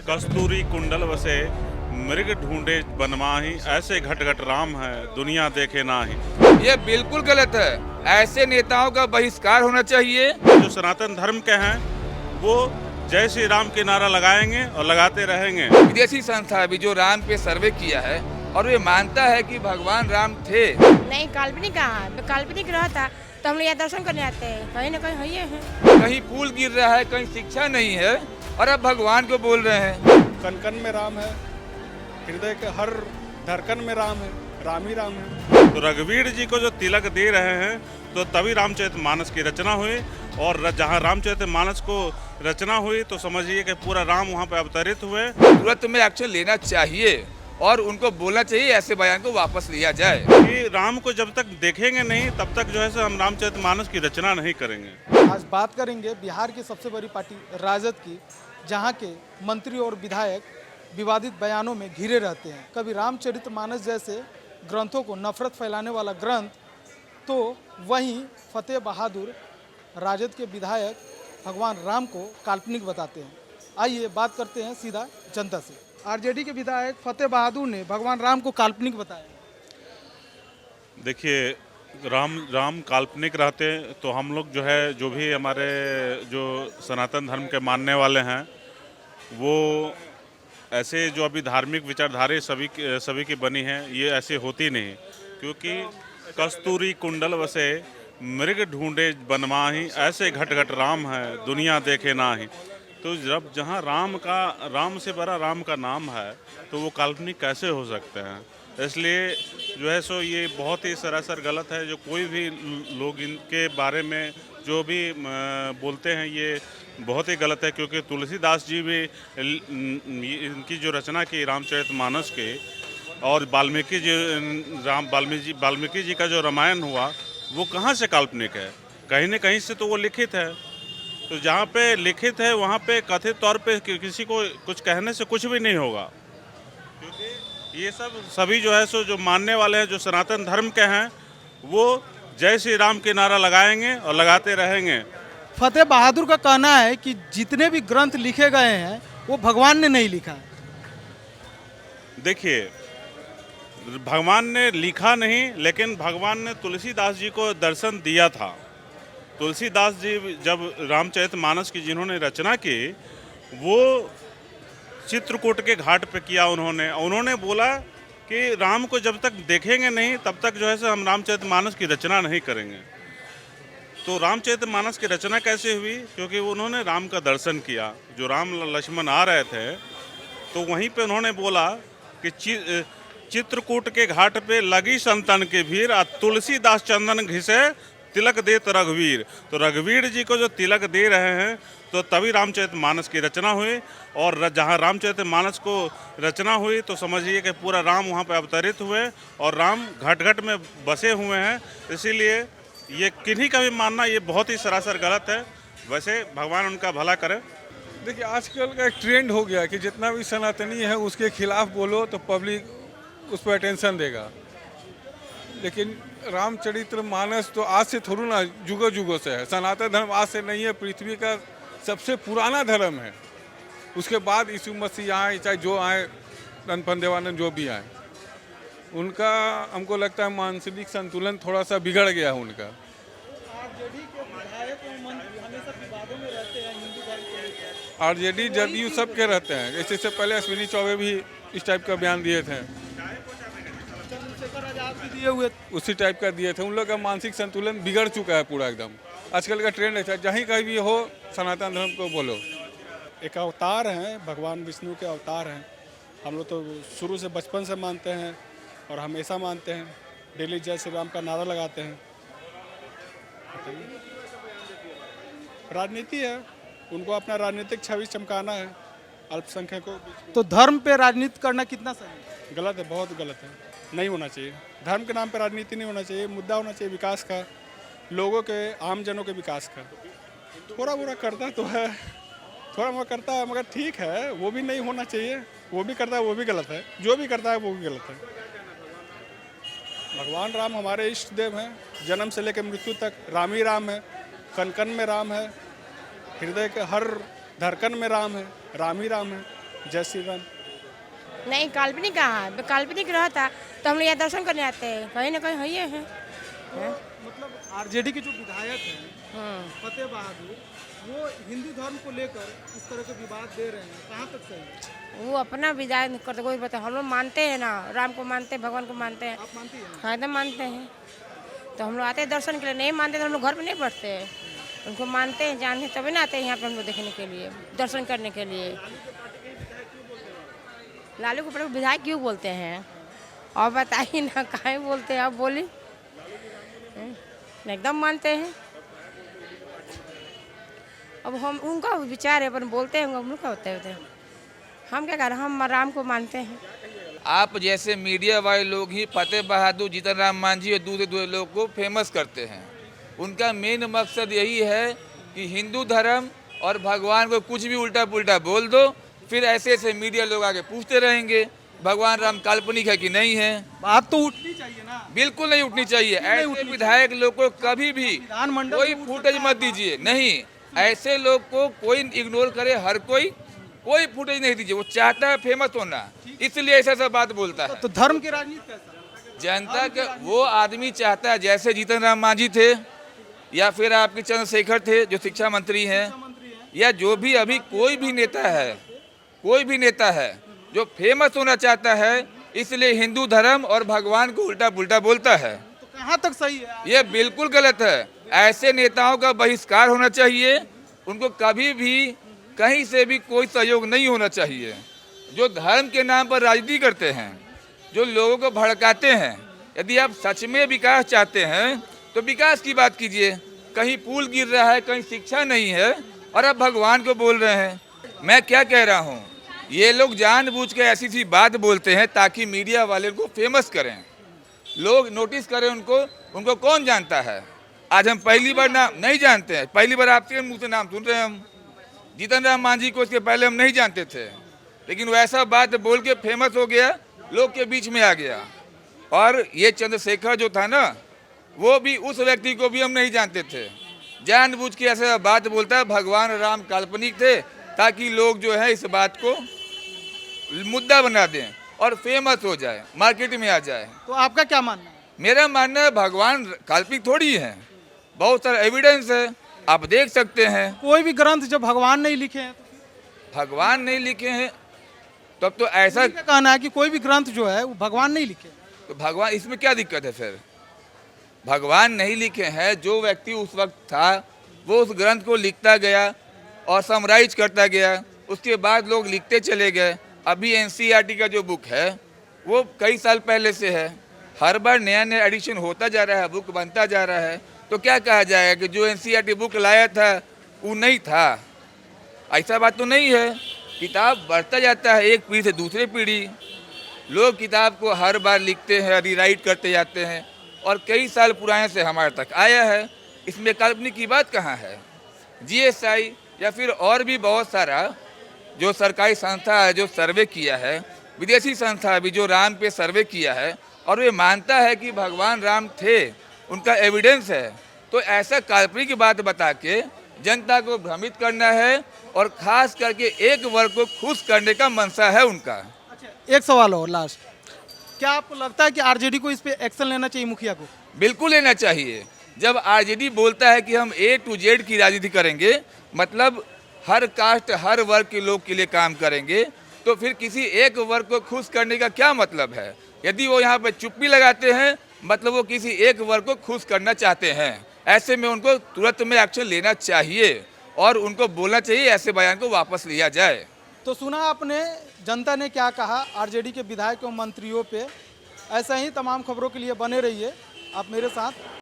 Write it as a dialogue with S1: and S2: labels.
S1: कस्तूरी कुंडल वसे मृग ढूंढे बनमाही, ऐसे घट घट राम है दुनिया देखे नाही।
S2: ये बिल्कुल गलत है। ऐसे नेताओं का बहिष्कार होना चाहिए।
S1: जो सनातन धर्म के हैं वो जय श्री राम के नारा लगाएंगे और लगाते रहेंगे।
S2: विदेशी संस्था भी जो राम पे सर्वे किया है और वे मानता है कि भगवान राम थे।
S3: नहीं, काल्पनिक कहाँ, काल्पनिक रहता तो हम लोग यहाँ दर्शन करने आते हैं, कहीं ना कहीं है हैं।
S2: कहीं पुल गिर रहा है, कहीं शिक्षा नहीं है और अब भगवान को बोल रहे हैं।
S4: कण कण में राम है, हृदय के हर धड़कन में राम है, राम ही राम है।
S1: तो रघुवीर जी को जो तिलक दे रहे हैं तो तभी रामचरितमानस की रचना हुई, और जहाँ रामचरितमानस को रचना हुई तो समझिए कि पूरा राम वहाँ पे अवतरित हुए।
S2: तुरंत में एक्शन लेना चाहिए और उनको बोलना चाहिए ऐसे बयान को वापस लिया जाए।
S1: कि राम को जब तक देखेंगे नहीं तब तक जो है सो हम रामचरितमानस की रचना नहीं करेंगे।
S4: आज बात करेंगे बिहार की सबसे बड़ी पार्टी राजद की, जहां के मंत्री और विधायक विवादित बयानों में घिरे रहते हैं। कभी रामचरितमानस जैसे ग्रंथों को नफरत फैलाने वाला ग्रंथ, तो वहीं फतेह बहादुर राजद के विधायक भगवान राम को काल्पनिक बताते हैं। आइए बात करते हैं सीधा जनता से। आरजेडी के विधायक फतेह बहादुर ने भगवान राम को काल्पनिक बताया।
S1: देखिए, राम काल्पनिक रहते तो हम लोग जो है, जो भी हमारे जो सनातन धर्म के मानने वाले हैं, वो ऐसे जो अभी धार्मिक विचारधारा सभी की बनी है, ये ऐसे होती नहीं। क्योंकि कस्तूरी कुंडल वसे मृग ढूंढे बनमाही, ऐसे घट घट राम है दुनिया देखे नाही। तो जब जहाँ राम से बड़ा राम का नाम है तो वो काल्पनिक कैसे हो सकते हैं। इसलिए जो है सो ये बहुत ही सरासर गलत है। जो कोई भी लोग इनके बारे में जो भी बोलते हैं ये बहुत ही गलत है। क्योंकि तुलसीदास जी भी इनकी जो रचना की रामचरितमानस के, और वाल्मीकि जी का जो रामायण हुआ वो कहाँ से काल्पनिक है, कहीं न कहीं से तो वो लिखित है। तो जहाँ पे लिखित है वहाँ पे कथित तौर पे किसी को कुछ कहने से कुछ भी नहीं होगा। क्योंकि ये सभी जो है सो जो मानने वाले हैं, जो सनातन धर्म के हैं, वो जय श्री राम के नारा लगाएंगे और लगाते रहेंगे।
S4: फतेह बहादुर का कहना है कि जितने भी ग्रंथ लिखे गए हैं वो भगवान ने नहीं लिखा है।
S1: देखिए, भगवान ने लिखा नहीं, लेकिन भगवान ने तुलसीदास जी को दर्शन दिया था। तुलसीदास जी जब रामचरितमानस की जिन्होंने रचना की, वो चित्रकूट के घाट पे किया। उन्होंने बोला कि राम को जब तक देखेंगे नहीं तब तक जो है सो हम रामचरितमानस की रचना नहीं करेंगे। तो रामचरितमानस की रचना कैसे हुई? क्योंकि उन्होंने राम का दर्शन किया। जो राम लक्ष्मण आ रहे थे तो वहीं पे उन्होंने बोला कि चित्रकूट के घाट पे लगी संतन के भीड़, तुलसीदास चंदन घिसे तिलक दे तो रघुवीर। तो रघुवीर जी को जो तिलक दे रहे हैं तो तभी रामचरितमानस की रचना हुई, और जहाँ रामचरितमानस को रचना हुई तो समझिए कि पूरा राम वहाँ पे अवतरित हुए और राम घट घट में बसे हुए हैं। इसीलिए ये किन्हीं का भी मानना ये बहुत ही सरासर गलत है। वैसे भगवान उनका भला करे।
S5: देखिए, आजकल का एक ट्रेंड हो गया कि जितना भी सनातनी है उसके खिलाफ बोलो तो पब्लिक उस पर अटेंशन देगा। लेकिन रामचरितमानस तो आज से थोड़ा ना, जुगों जुगों से है। सनातन धर्म आज से नहीं है, पृथ्वी का सबसे पुराना धर्म है। उसके बाद यीशु मसीह आए, चाहे जो आए, रणपन देवानंद जो भी आए, उनका हमको लगता है मानसिक संतुलन थोड़ा सा बिगड़ गया है उनका। आरजेडी जदयू सब के रहते हैं। इससे पहले अश्विनी चौबे भी इस टाइप का बयान दिए थे, दिए हुए उसी टाइप का दिए थे। उन लोग का मानसिक संतुलन बिगड़ चुका है पूरा एकदम। आजकल का ट्रेंड है जहीं कहीं भी हो सनातन धर्म को बोलो।
S4: एक अवतार हैं, भगवान विष्णु के अवतार हैं। हम लोग तो शुरू से बचपन से मानते हैं और हमेशा मानते हैं। डेली जय श्री राम का नारा लगाते हैं। राजनीति है, उनको अपना राजनीतिक छवि चमकाना है अल्पसंख्यकों को। तो धर्म पे राजनीति करना कितना सही है? गलत है, बहुत गलत है, नहीं होना चाहिए। धर्म के नाम पे राजनीति नहीं होना चाहिए। मुद्दा होना चाहिए विकास का, लोगों के, आमजनों के विकास का। थोड़ा बुरा करता तो है, थोड़ा मोड़ा करता है, मगर ठीक है, वो भी नहीं होना चाहिए। वो भी करता है, वो भी गलत है। जो भी करता है वो भी गलत है। भगवान राम हमारे इष्ट देव हैं। जन्म से लेकर मृत्यु तक राम ही राम है। कण कण में राम है, हृदय के हर धड़कन में राम है, राम ही राम है।
S6: जय श्री राम।
S3: नहीं काल्पनिक कहाँ, काल्पनिक रहता तो हम लोग यहाँ दर्शन करने आते हैं, कहीं ना कहीं है ये है।
S4: मतलब आरजेडी के जो विधायक हैं फतेह बहादुर, वो हिंदू धर्म को लेकर इस तरह के विवाद दे रहे हैं, कहाँ तक सही है?
S3: वो अपना विदाई करते कोई पता, हम लोग मानते हैं ना, राम को मानते हैं, भगवान को मानते हैं।
S4: आप मानती हैं?
S3: हाँ एकदम मानते हैं, तो हम लोग आते हैं दर्शन के लिए। नहीं मानते तो हम लोग घर पे नहीं बैठते हैं, उनको मानते हैं, जानते तभी ना आते हैं यहाँ पे हम लोग देखने के लिए, दर्शन करने के लिए। लालू को प्रमुख विधायक क्यों बोलते हैं और बताइए ना, काहे बोलते हैं आप बोली। एकदम मानते हैं, अब हम उनका विचार है, अपन बोलते हैं हम लोग क्या होते हैं, हम क्या कर रहे हैं, हम राम को मानते हैं।
S2: आप जैसे मीडिया वाले लोग ही फतेह बहादुर, जीतन राम मांझी और दूसरे लोग को फेमस करते हैं। उनका मेन मकसद यही है कि हिंदू धर्म और भगवान को कुछ भी उल्टा पुल्टा बोल दो, फिर ऐसे ऐसे मीडिया लोग आगे पूछते रहेंगे भगवान राम काल्पनिक है कि नहीं है।
S4: बात तो उठनी चाहिए ना।
S2: बिल्कुल नहीं उठनी चाहिए। ऐसे विधायक लोग को कभी भी
S4: विधानमंडल
S2: कोई फुटेज मत दीजिए, नहीं, ऐसे लोग को कोई इग्नोर करे, हर कोई फुटेज नहीं दीजिए। वो चाहता है फेमस होना, इसलिए ऐसा सब बात बोलता है।
S4: तो धर्म की राजनीति कैसा?
S2: जनता के वो आदमी चाहता है, जैसे जीतन राम मांझी थे या फिर आपके चंद्रशेखर थे जो शिक्षा मंत्री हैं, या जो भी अभी कोई भी नेता है जो फेमस होना चाहता है, इसलिए हिंदू धर्म और भगवान को उल्टा पुल्टा बोलता है।
S4: तो कहाँ तक सही है?
S2: ये बिल्कुल गलत है। ऐसे नेताओं का बहिष्कार होना चाहिए। उनको कभी भी कहीं से भी कोई सहयोग नहीं होना चाहिए। जो धर्म के नाम पर राजनीति करते हैं, जो लोगों को भड़काते हैं, यदि आप सच में विकास चाहते हैं तो विकास की बात कीजिए। कहीं पुल गिर रहा है, कहीं शिक्षा नहीं है, और आप भगवान को बोल रहे हैं। मैं क्या कह रहा हूँ, ये लोग जानबूझ के ऐसी सी बात बोलते हैं ताकि मीडिया वाले उनको फेमस करें, लोग नोटिस करें उनको कौन जानता है। आज हम पहली बार नाम नहीं जानते हैं, पहली बार आपके मुंह से नाम सुन रहे हैं हम। जीतन राम मांझी को इसके पहले हम नहीं जानते थे, लेकिन वो ऐसा बात बोल के फेमस हो गया, लोग के बीच में आ गया। और ये चंद्रशेखर जो था ना, वो भी उस व्यक्ति को भी हम नहीं जानते थे। जानबूझ के ऐसा बात बोलता है भगवान राम काल्पनिक थे, ताकि लोग जो है इस बात को मुद्दा बना दें और फेमस हो जाए, मार्केट में आ जाए।
S4: तो आपका क्या मानना है?
S2: मेरा मानना है भगवान काल्पनिक थोड़ी है, बहुत सारा एविडेंस है, आप देख सकते हैं।
S4: कोई भी ग्रंथ जब भगवान नहीं लिखे हैं तो
S2: भगवान नहीं लिखे हैं तब तो ऐसा
S4: क्या कहना है कि कोई भी ग्रंथ जो है वो भगवान नहीं लिखे?
S2: तो भगवान, इसमें क्या दिक्कत है फिर? भगवान नहीं लिखे हैं, जो व्यक्ति उस वक्त था वो उस ग्रंथ को लिखता गया और समराइज करता गया, उसके बाद लोग लिखते चले गए। अभी एनसीईआरटी का जो बुक है वो कई साल पहले से है, हर बार नया नया एडिशन होता जा रहा है, बुक बनता जा रहा है। तो क्या कहा जाएगा कि जो एनसीईआरटी बुक लाया था वो नहीं था? ऐसा बात तो नहीं है। किताब बढ़ता जाता है, एक पीढ़ी से दूसरी पीढ़ी, लोग किताब को हर बार लिखते हैं, रीराइट करते जाते हैं, और कई साल पुराने से हमारे तक आया है। इसमें काल्पनिक की बात कहाँ है? जीएसआई या फिर और भी बहुत सारा जो सरकारी संस्था है जो सर्वे किया है, विदेशी संस्था भी जो राम पे सर्वे किया है, और वे मानता है कि भगवान राम थे, उनका एविडेंस है। तो ऐसा काल्पनिक की बात बता के जनता को भ्रमित करना है, और खास करके एक वर्ग को खुश करने का मनसा है उनका।
S4: अच्छा, एक सवाल और लास्ट, क्या आपको लगता है कि आरजेडी को इस पे एक्शन लेना चाहिए, मुखिया को?
S2: बिल्कुल लेना चाहिए। जब आरजेडी बोलता है कि हम A to Z की राजनीति करेंगे, मतलब हर कास्ट हर वर्ग के लोग के लिए काम करेंगे, तो फिर किसी एक वर्ग को खुश करने का क्या मतलब है? यदि वो यहाँ पे चुप्पी लगाते हैं, मतलब वो किसी एक वर्ग को खुश करना चाहते हैं। ऐसे में उनको तुरंत में एक्शन लेना चाहिए और उनको बोलना चाहिए ऐसे बयान को वापस लिया जाए।
S4: तो सुना आपने जनता ने क्या कहा आरजेडी के विधायक और मंत्रियों पे। ऐसा ही तमाम खबरों के लिए बने रहिए आप मेरे साथ।